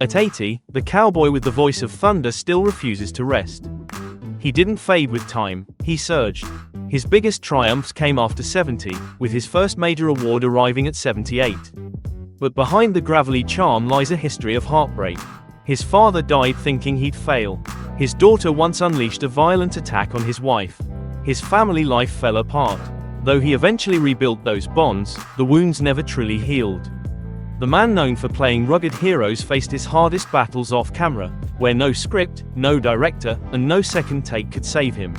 At 80, the cowboy with the voice of thunder still refuses to rest. He didn't fade with time, he surged. His biggest triumphs came after 70, with his first major award arriving at 78. But behind the gravelly charm lies a history of heartbreak. His father died thinking he'd fail. His daughter once unleashed a violent attack on his wife. His family life fell apart. Though he eventually rebuilt those bonds, the wounds never truly healed. The man known for playing rugged heroes faced his hardest battles off camera, where no script, no director, and no second take could save him.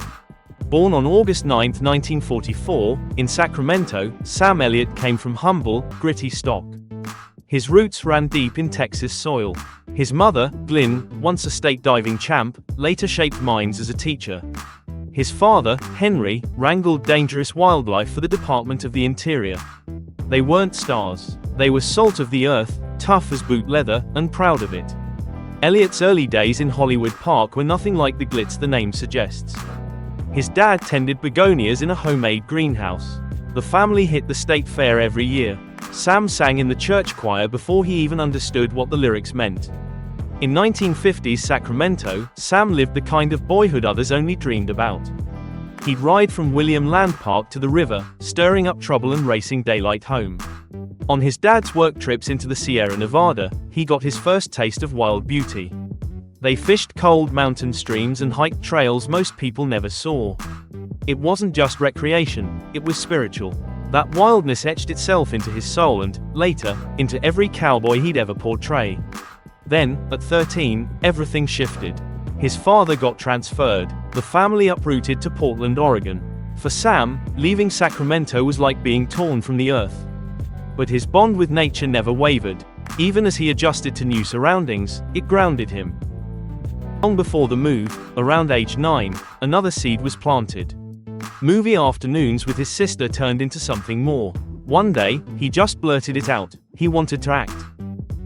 Born on August 9, 1944, in Sacramento, Sam Elliott came from humble, gritty stock. His roots ran deep in Texas soil. His mother, Glynn, once a state diving champ, later shaped minds as a teacher. His father, Henry, wrangled dangerous wildlife for the Department of the Interior. They weren't stars. They were salt of the earth, tough as boot leather, and proud of it. Elliott's early days in Hollywood Park were nothing like the glitz the name suggests. His dad tended begonias in a homemade greenhouse. The family hit the state fair every year. Sam sang in the church choir before he even understood what the lyrics meant. In 1950s Sacramento, Sam lived the kind of boyhood others only dreamed about. He'd ride from William Land Park to the river, stirring up trouble and racing daylight home. On his dad's work trips into the Sierra Nevada, he got his first taste of wild beauty. They fished cold mountain streams and hiked trails most people never saw. It wasn't just recreation, it was spiritual. That wildness etched itself into his soul and, later, into every cowboy he'd ever portray. Then, at 13, everything shifted. His father got transferred. The family uprooted to Portland, Oregon. For Sam, leaving Sacramento was like being torn from the earth. But his bond with nature never wavered. Even as he adjusted to new surroundings, it grounded him. Long before the move, around age 9, another seed was planted. Movie afternoons with his sister turned into something more. One day, he just blurted it out. He wanted to act.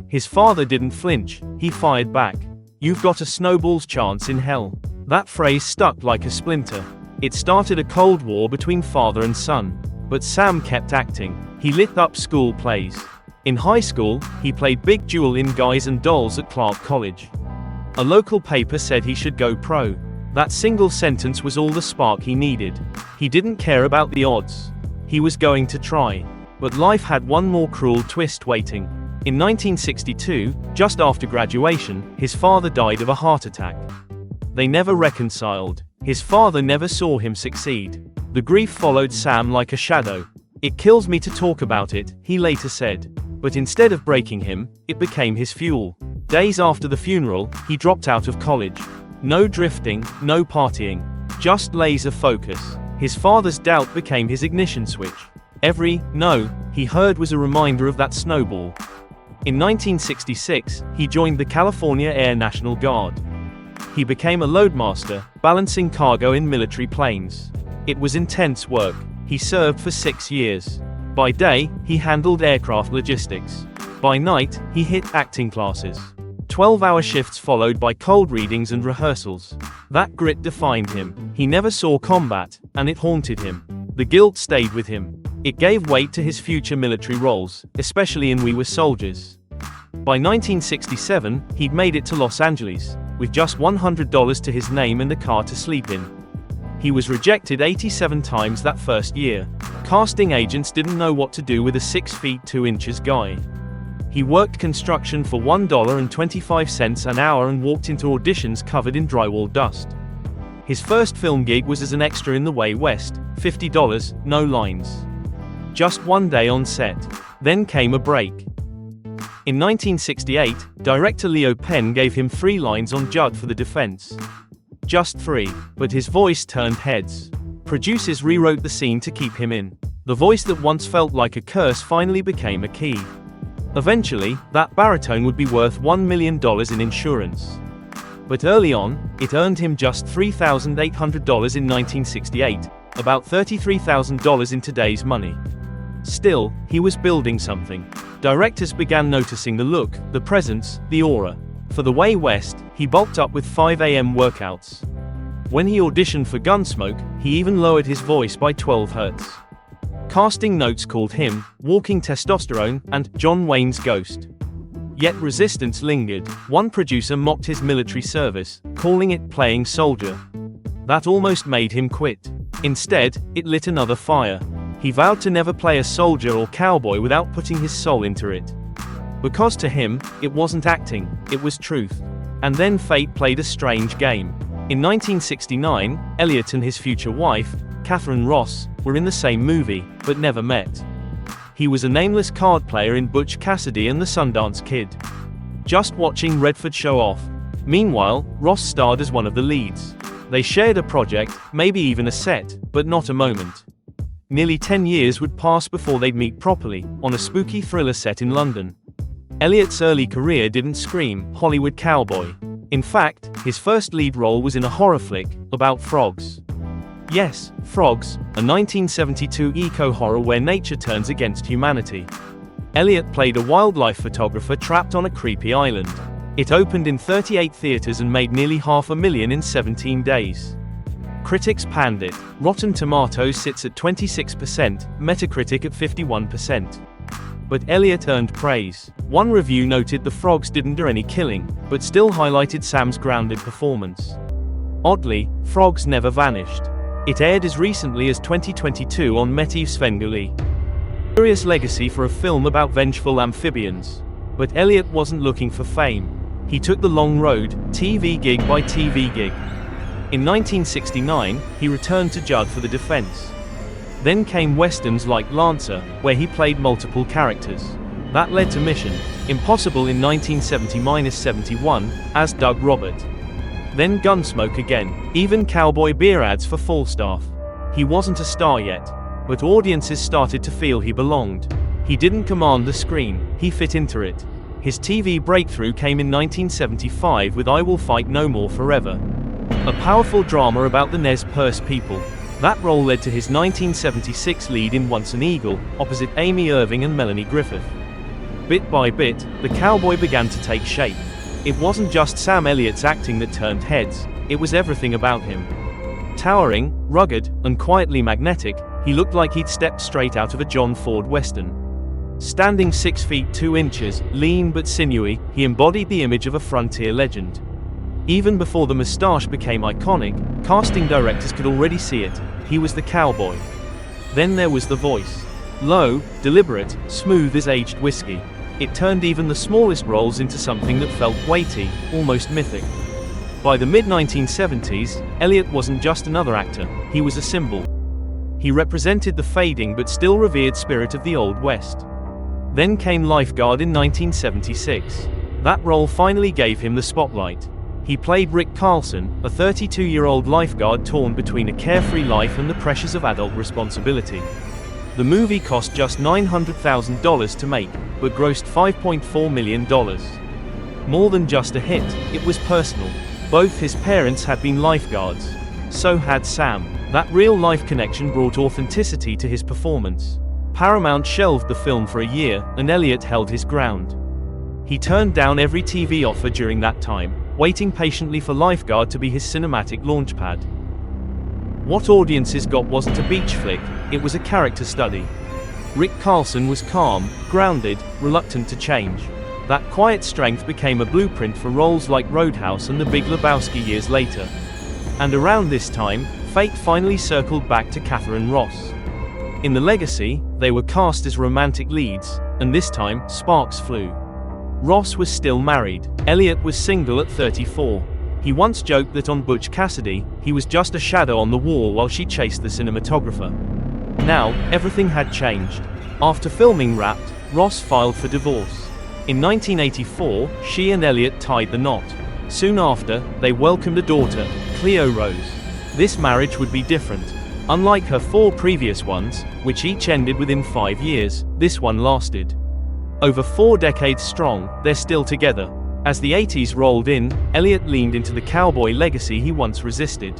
His father didn't flinch. He fired back. "You've got a snowball's chance in hell." That phrase stuck like a splinter. It started a cold war between father and son. But Sam kept acting. He lit up school plays. In high school, he played Big Jewel in Guys and Dolls at Clark College. A local paper said he should go pro. That single sentence was all the spark he needed. He didn't care about the odds. He was going to try. But life had one more cruel twist waiting. In 1962, just after graduation, his father died of a heart attack. They never reconciled. His father never saw him succeed. The grief followed Sam like a shadow. "It kills me to talk about it," he later said. But instead of breaking him, it became his fuel. Days after the funeral, he dropped out of college. No drifting, no partying. Just laser focus. His father's doubt became his ignition switch. Every "no" he heard was a reminder of that snowball. In 1966, he joined the California Air National Guard. He became a loadmaster, balancing cargo in military planes. It was intense work. He served for 6 years. By day, he handled aircraft logistics. By night, he hit acting classes. 12-hour shifts followed by cold readings and rehearsals. That grit defined him. He never saw combat, and it haunted him. The guilt stayed with him. It gave weight to his future military roles, especially in We Were Soldiers. By 1967, he'd made it to Los Angeles, with just $100 to his name and a car to sleep in. He was rejected 87 times that first year. Casting agents didn't know what to do with a 6 feet 2 inches guy. He worked construction for $1.25 an hour and walked into auditions covered in drywall dust. His first film gig was as an extra in The Way West, $50, no lines. Just one day on set. Then came a break. In 1968, director Leo Penn gave him 3 lines on Judd for the defense. Just 3, but his voice turned heads. Producers rewrote the scene to keep him in. The voice that once felt like a curse finally became a key. Eventually, that baritone would be worth $1 million in insurance. But early on, it earned him just $3,800 in 1968, about $33,000 in today's money. Still, he was building something. Directors began noticing the look, the presence, the aura. For The Way West, he bulked up with 5 a.m. workouts. When he auditioned for Gunsmoke, he even lowered his voice by 12 hertz. Casting notes called him Walking Testosterone and John Wayne's Ghost. Yet resistance lingered. One producer mocked his military service, calling it playing soldier. That almost made him quit. Instead, it lit another fire. He vowed to never play a soldier or cowboy without putting his soul into it. Because to him, it wasn't acting, it was truth. And then fate played a strange game. In 1969, Elliott and his future wife, Catherine Ross, were in the same movie, but never met. He was a nameless card player in Butch Cassidy and the Sundance Kid. Just watching Redford show off. Meanwhile, Ross starred as one of the leads. They shared a project, maybe even a set, but not a moment. Nearly 10 years would pass before they'd meet properly, on a spooky thriller set in London. Elliott's early career didn't scream Hollywood cowboy. In fact, his first lead role was in a horror flick, about frogs. Yes, Frogs, a 1972 eco-horror where nature turns against humanity. Elliott played a wildlife photographer trapped on a creepy island. It opened in 38 theaters and made nearly $500,000 in 17 days. Critics panned it. Rotten Tomatoes sits at 26%, Metacritic at 51%. But Elliott earned praise. One review noted the frogs didn't do any killing, but still highlighted Sam's grounded performance. Oddly, Frogs never vanished. It aired as recently as 2022 on Metiv Svengoolie. Curious legacy for a film about vengeful amphibians. But Elliott wasn't looking for fame. He took the long road, TV gig by TV gig. In 1969, he returned to Judd for the defense. Then came westerns like Lancer, where he played multiple characters. That led to Mission Impossible in 1970-71, as Doug Robert. Then Gunsmoke again, even cowboy beer ads for Falstaff. He wasn't a star yet, but audiences started to feel he belonged. He didn't command the screen, he fit into it. His TV breakthrough came in 1975 with I Will Fight No More Forever. A powerful drama about the Nez Perce people. That role led to his 1976 lead in Once an Eagle, opposite Amy Irving and Melanie Griffith. Bit by bit, the cowboy began to take shape. It wasn't just Sam Elliott's acting that turned heads, it was everything about him. Towering, rugged, and quietly magnetic, he looked like he'd stepped straight out of a John Ford Western. Standing 6 feet 2 inches, lean but sinewy, he embodied the image of a frontier legend. Even before the moustache became iconic, casting directors could already see it. He was the cowboy. Then there was the voice. Low, deliberate, smooth as aged whiskey. It turned even the smallest roles into something that felt weighty, almost mythic. By the mid-1970s, Elliott wasn't just another actor, he was a symbol. He represented the fading but still revered spirit of the Old West. Then came Lifeguard in 1976. That role finally gave him the spotlight. He played Rick Carlson, a 32-year-old lifeguard torn between a carefree life and the pressures of adult responsibility. The movie cost just $900,000 to make, but grossed $5.4 million. More than just a hit, it was personal. Both his parents had been lifeguards. So had Sam. That real-life connection brought authenticity to his performance. Paramount shelved the film for a year, and Elliott held his ground. He turned down every TV offer during that time, waiting patiently for Lifeguard to be his cinematic launchpad. What audiences got wasn't a beach flick, it was a character study. Rick Carlson was calm, grounded, reluctant to change. That quiet strength became a blueprint for roles like Roadhouse and The Big Lebowski years later. And around this time, fate finally circled back to Catherine Ross. In The Legacy, they were cast as romantic leads, and this time, sparks flew. Ross was still married. Elliott was single at 34. He once joked that on Butch Cassidy, he was just a shadow on the wall while she chased the cinematographer. Now, everything had changed. After filming Wrapped, Ross filed for divorce. In 1984, she and Elliott tied the knot. Soon after, they welcomed a daughter, Cleo Rose. This marriage would be different. Unlike her 4 previous ones, which each ended within 5 years, this one lasted. Over 4 decades strong, they're still together. As the 80s rolled in, Elliott leaned into the cowboy legacy he once resisted.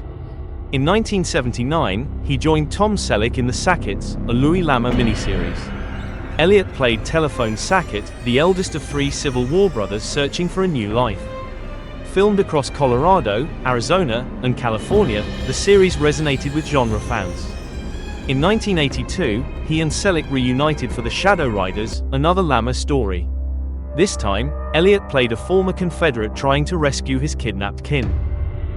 In 1979, he joined Tom Selleck in The Sacketts, a Louis Lama miniseries. Elliott played Telephone Sackett, the eldest of 3 Civil War brothers searching for a new life. Filmed across Colorado, Arizona, and California, the series resonated with genre fans. In 1982, he and Selleck reunited for The Shadow Riders, another Lama story. This time, Elliott played a former Confederate trying to rescue his kidnapped kin.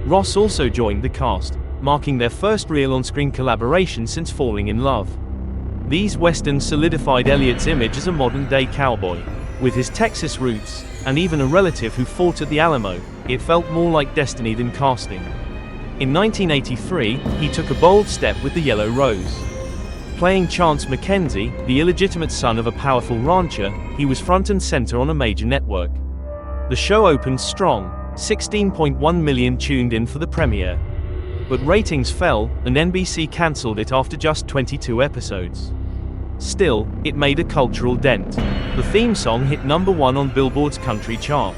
Ross also joined the cast, marking their first real on-screen collaboration since falling in love. These westerns solidified Elliott's image as a modern-day cowboy. With his Texas roots, and even a relative who fought at the Alamo, it felt more like destiny than casting. In 1983, he took a bold step with The Yellow Rose. Playing Chance McKenzie, the illegitimate son of a powerful rancher, he was front and center on a major network. The show opened strong, 16.1 million tuned in for the premiere. But ratings fell, and NBC cancelled it after just 22 episodes. Still, it made a cultural dent. The theme song hit #1 on Billboard's country chart.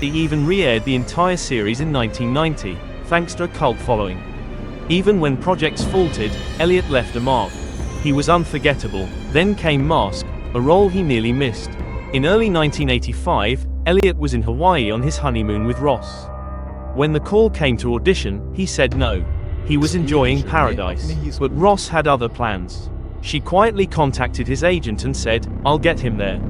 They even re-aired the entire series in 1990, thanks to a cult following. Even when projects faltered, Elliott left a mark. He was unforgettable. Then came Mask, a role he nearly missed. In early 1985, Elliott was in Hawaii on his honeymoon with Ross. When the call came to audition, he said no. He was enjoying paradise. But Ross had other plans. She quietly contacted his agent and said, "I'll get him there."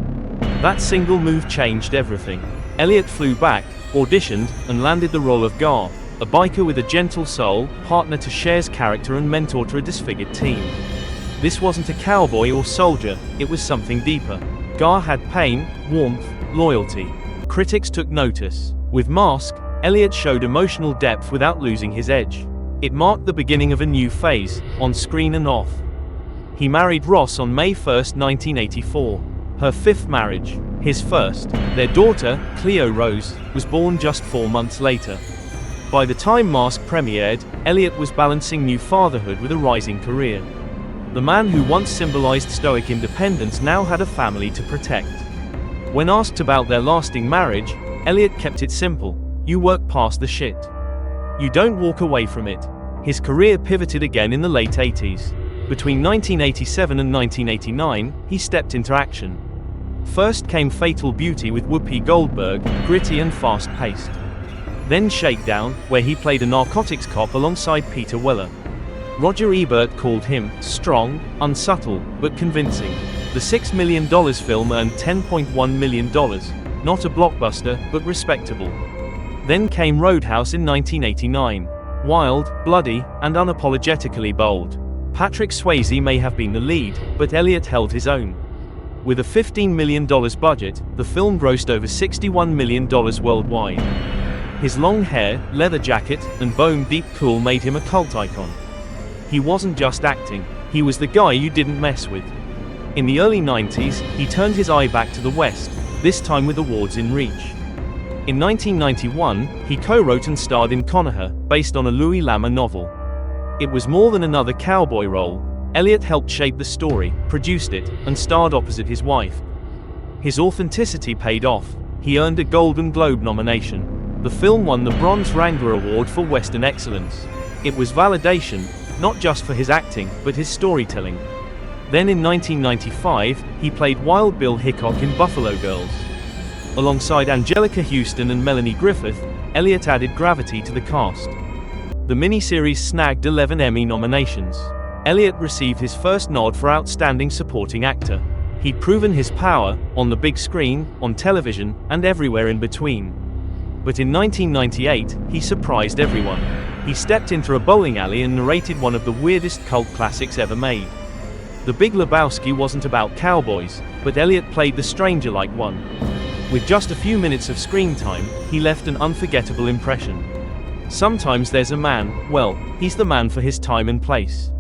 That single move changed everything. Elliott flew back, auditioned, and landed the role of Gar, a biker with a gentle soul, partner to Cher's character and mentor to a disfigured teen. This wasn't a cowboy or soldier, it was something deeper. Gar had pain, warmth, loyalty. Critics took notice. With Mask, Elliott showed emotional depth without losing his edge. It marked the beginning of a new phase, on screen and off. He married Ross on May 1, 1984. Her fifth marriage. His first. Their daughter, Cleo Rose, was born just 4 months later. By the time Mask premiered, Elliott was balancing new fatherhood with a rising career. The man who once symbolized stoic independence now had a family to protect. When asked about their lasting marriage, Elliott kept it simple. You work past the shit. You don't walk away from it. His career pivoted again in the late 80s. Between 1987 and 1989, he stepped into action. First came Fatal Beauty with Whoopi Goldberg, gritty and fast-paced. Then Shakedown, where he played a narcotics cop alongside Peter Weller. Roger Ebert called him strong, unsubtle, but convincing. The $6 million film earned $10.1 million, not a blockbuster, but respectable. Then came Roadhouse in 1989. Wild, bloody, and unapologetically bold. Patrick Swayze may have been the lead, but Elliott held his own. With a $15 million budget, the film grossed over $61 million worldwide. His long hair, leather jacket, and bone-deep cool made him a cult icon. He wasn't just acting, he was the guy you didn't mess with. In the early 90s, he turned his eye back to the West, this time with awards in reach. In 1991, he co-wrote and starred in Conaher, based on a Louis Lama novel. It was more than another cowboy role. Elliott helped shape the story, produced it, and starred opposite his wife. His authenticity paid off. He earned a Golden Globe nomination. The film won the Bronze Wrangler Award for Western Excellence. It was validation, not just for his acting, but his storytelling. Then in 1995, he played Wild Bill Hickok in Buffalo Girls. Alongside Angelica Houston and Melanie Griffith, Elliott added gravity to the cast. The miniseries snagged 11 Emmy nominations. Elliott received his first nod for Outstanding Supporting Actor. He'd proven his power, on the big screen, on television, and everywhere in between. But in 1998, he surprised everyone. He stepped into a bowling alley and narrated one of the weirdest cult classics ever made. The Big Lebowski wasn't about cowboys, but Elliott played the stranger-like one. With just a few minutes of screen time, he left an unforgettable impression. Sometimes there's a man, well, he's the man for his time and place.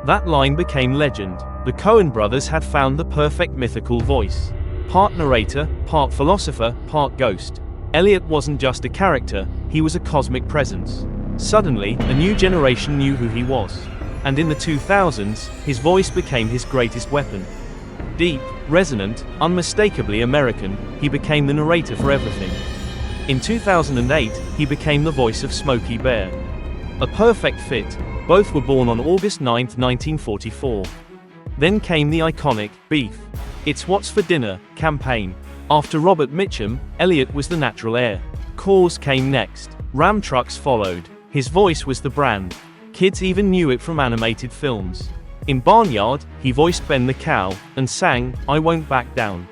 That line became legend. The Coen brothers had found the perfect mythical voice. Part narrator, part philosopher, part ghost. Elliott wasn't just a character, he was a cosmic presence. Suddenly, a new generation knew who he was. And in the 2000s, his voice became his greatest weapon. Deep, resonant, unmistakably American, he became the narrator for everything. In 2008, he became the voice of Smokey Bear. A perfect fit. Both were born on August 9, 1944. Then came the iconic Beef. It's What's for Dinner campaign. After Robert Mitchum, Elliott was the natural heir. Cars came next. Ram trucks followed. His voice was the brand. Kids even knew it from animated films. In Barnyard, he voiced Ben the cow, and sang, "I Won't Back Down."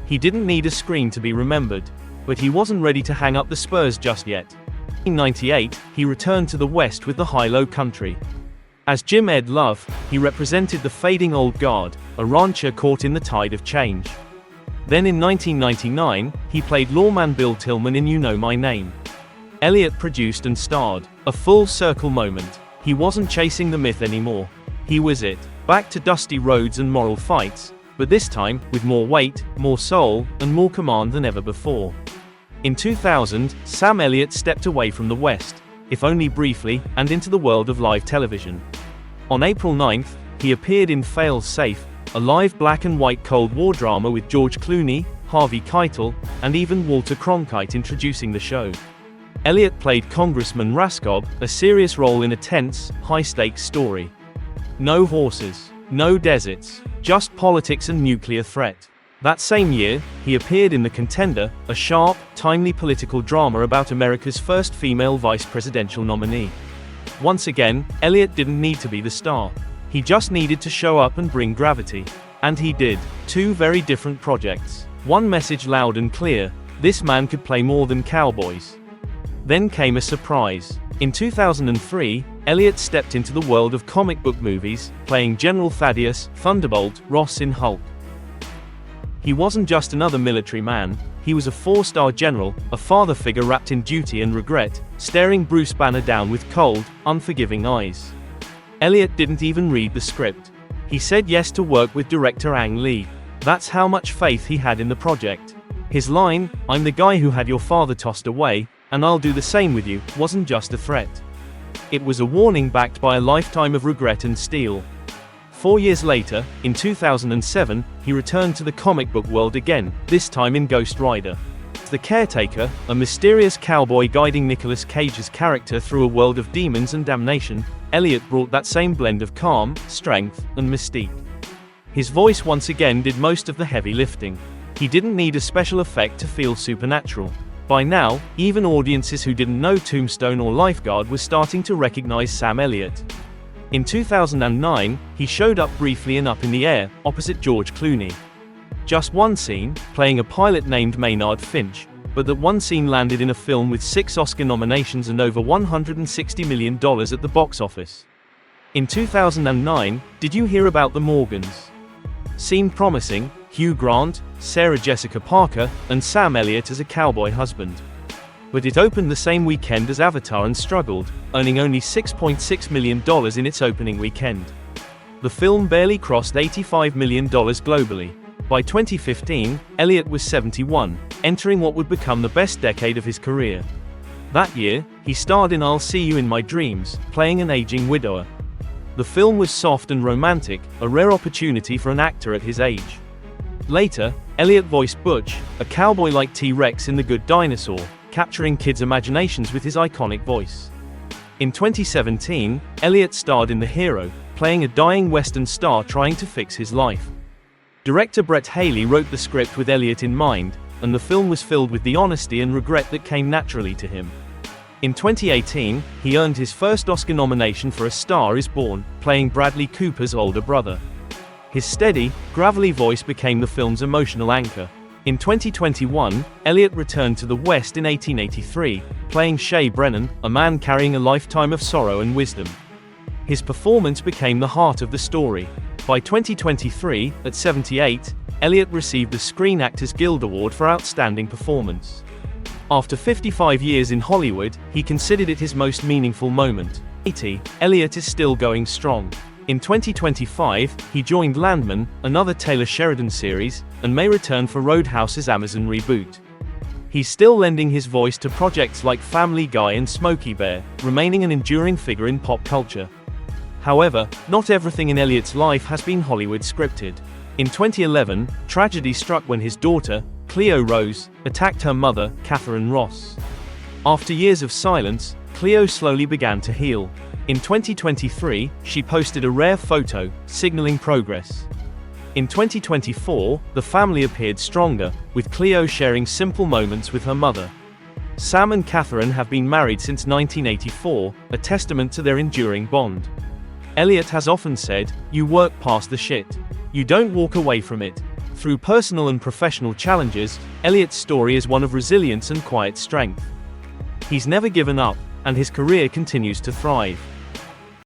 He didn't need a screen to be remembered. But he wasn't ready to hang up the spurs just yet. In 1998, he returned to the West with the High-Low Country. As Jim Ed Love, he represented the fading old guard, a rancher caught in the tide of change. Then in 1999, he played lawman Bill Tillman in You Know My Name. Elliott produced and starred. A full circle moment. He wasn't chasing the myth anymore. He was it. Back to dusty roads and moral fights, but this time, with more weight, more soul, and more command than ever before. In 2000, Sam Elliott stepped away from the West, if only briefly, and into the world of live television. On April 9th, he appeared in Fail Safe, a live black and white Cold War drama with George Clooney, Harvey Keitel, and even Walter Cronkite introducing the show. Elliott played Congressman Raskob, a serious role in a tense, high-stakes story. No horses, no deserts, just politics and nuclear threat. That same year, he appeared in The Contender, a sharp, timely political drama about America's first female vice presidential nominee. Once again, Elliott didn't need to be the star. He just needed to show up and bring gravity. And he did. Two very different projects. One message loud and clear: this man could play more than cowboys. Then came a surprise. In 2003, Elliott stepped into the world of comic book movies, playing General Thaddeus Thunderbolt Ross in Hulk. He wasn't just another military man, he was a four-star general, a father figure wrapped in duty and regret, staring Bruce Banner down with cold, unforgiving eyes. Elliott didn't even read the script. He said yes to work with director Ang Lee. That's how much faith he had in the project. His line, "I'm the guy who had your father tossed away, and I'll do the same with you," wasn't just a threat. It was a warning backed by a lifetime of regret and steel. 4 years later, in 2007, he returned to the comic book world again, this time in Ghost Rider. The Caretaker, a mysterious cowboy guiding Nicolas Cage's character through a world of demons and damnation, Elliott brought that same blend of calm, strength, and mystique. His voice once again did most of the heavy lifting. He didn't need a special effect to feel supernatural. By now, even audiences who didn't know Tombstone or Lifeguard were starting to recognize Sam Elliott. In 2009, he showed up briefly in Up in the Air, opposite George Clooney. Just one scene, playing a pilot named Maynard Finch, but that one scene landed in a film with 6 Oscar nominations and over $160 million at the box office. In 2009, did you hear about the Morgans? Seemed promising: Hugh Grant, Sarah Jessica Parker, and Sam Elliott as a cowboy husband. But it opened the same weekend as Avatar and struggled, earning only $6.6 million in its opening weekend. The film barely crossed $85 million globally. By 2015, Elliott was 71, entering what would become the best decade of his career. That year, he starred in I'll See You in My Dreams, playing an aging widower. The film was soft and romantic, a rare opportunity for an actor at his age. Later, Elliott voiced Butch, a cowboy like T-Rex in The Good Dinosaur, capturing kids' imaginations with his iconic voice. In 2017, Elliott starred in The Hero, playing a dying Western star trying to fix his life. Director Brett Haley wrote the script with Elliott in mind, and the film was filled with the honesty and regret that came naturally to him. In 2018, he earned his first Oscar nomination for A Star Is Born, playing Bradley Cooper's older brother. His steady, gravelly voice became the film's emotional anchor. In 2021, Elliott returned to the West in 1883, playing Shay Brennan, a man carrying a lifetime of sorrow and wisdom. His performance became the heart of the story. By 2023, at 78, Elliott received the Screen Actors Guild Award for Outstanding Performance. After 55 years in Hollywood, he considered it his most meaningful moment. 80, Elliott is still going strong. In 2025, he joined Landman, another Taylor Sheridan series, and may return for Roadhouse's Amazon reboot. He's still lending his voice to projects like Family Guy and Smokey Bear, remaining an enduring figure in pop culture. However, not everything in Elliott's life has been Hollywood scripted. In 2011, tragedy struck when his daughter, Cleo Rose, attacked her mother, Catherine Ross. After years of silence, Cleo slowly began to heal. In 2023, she posted a rare photo, signaling progress. In 2024, the family appeared stronger, with Cleo sharing simple moments with her mother. Sam and Catherine have been married since 1984, a testament to their enduring bond. Elliott has often said, "You work past the shit. You don't walk away from it." Through personal and professional challenges, Elliott's story is one of resilience and quiet strength. He's never given up, and his career continues to thrive.